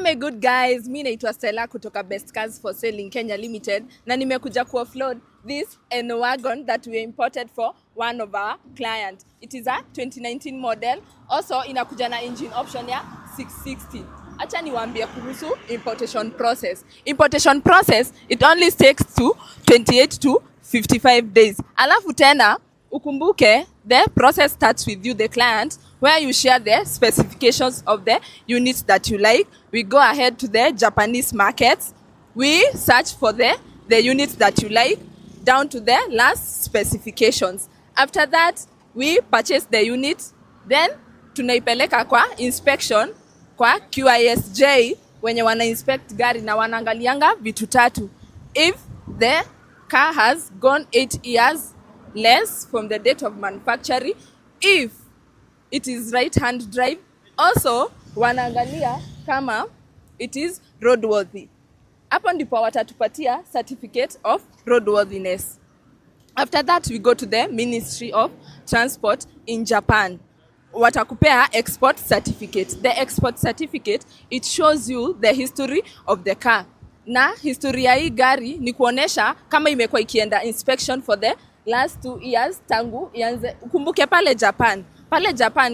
Hello good guys, mimi naitwa Stella kutoka Best Cars for Sale in Kenya Limited na nimekuja ku-offload this N-Wagon that we imported for one of our client. It is a 2019 model. Also inakuja na engine option ya 660. Acha niwaambie kuhusu importation process. Importation process, it only takes to 28 to 55 days. Alafu tena ukumbuke the process starts with you, the client, where you share the specifications of the units that you like. We go ahead to the Japanese markets. We search for the units that you like down to the last specifications. After that, we purchase the unit. Then tunaipeleka kwa inspection kwa QISJ wenye wana inspect gari na wanaangalianga vitu tatu. If the car has gone 8 years less from the date of manufacturing, if it is right hand drive, also wanaangalia kama it is roadworthy. Hapo ndipo watatupatia certificate of roadworthiness. After that we go to the Ministry of Transport in Japan. Watakupea export certificate. The export certificate, it shows you the history of the car. Na historia hii gari ni kuonesha kama imekuwa ikienda inspection for the last 2 years tangu ianze. Ukumbuke pale Japan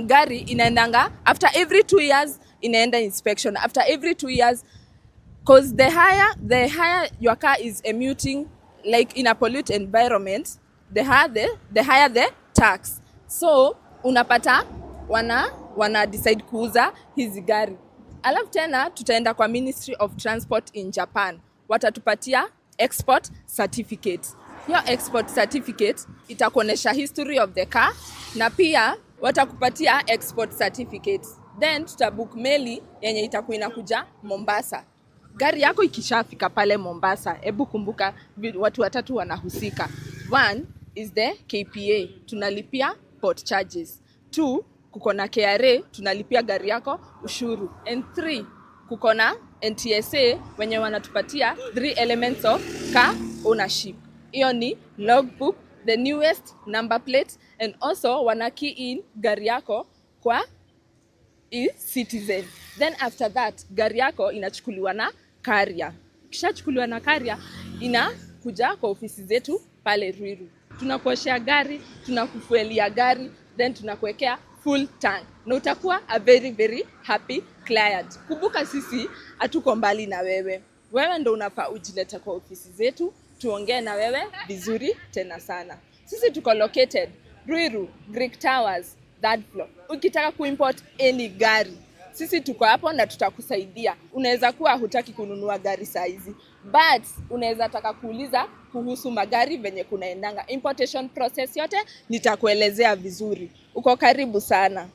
gari inaendanga after every 2 years inaenda inspection. After every 2 years, cause the higher your car is emitting, like in a polluted environment, the higher the tax. So unapata wana decide kuuza hizi gari. Alafu tena tutaenda kwa Ministry of Transport in Japan. Watatupatia export certificate. Your export certificate itakuonesha history of the car na pia watakupatia export certificate. Then tutabook meli yenye itakuwa inakuja Mombasa. Gari yako ikishafika pale Mombasa, hebu kumbuka watu watatu wanahusika. 1 is the KPA, tunalipia port charges. 2, kuko na KRA, tunalipia gari yako ushuru. And 3, kuko na NTSA wenye wanatupatia 3 elements of car ownership. Hiyo ni logbook, the newest number plate, and also wana key in gari yako kwa e-Citizen. Then after that, gari yako inachukuliwa na carrier. Kishachukuliwa na carrier, inakuja kwa ofisi zetu pale Ruiru. Tunakuoshea gari, tunakufuelia gari, then tunakuwekea full tank. Na utakuwa a very very happy client. Kumbuka sisi hatuko mbali na wewe. Wewe ndo unafaa ujileta kwa ofisi zetu, tuongee na wewe vizuri tena sana. Sisi tuko located Ruiru, Greek Towers, 3rd floor. Ukitaka kuimport any gari, sisi tuko hapo na tutakusaidia. Unaweza kuwa hutaki kununua gari saizi, but unaweza taka kuuliza kuhusu magari venye kunaendanga. Importation process yote nitakuelezea vizuri. Uko karibu sana.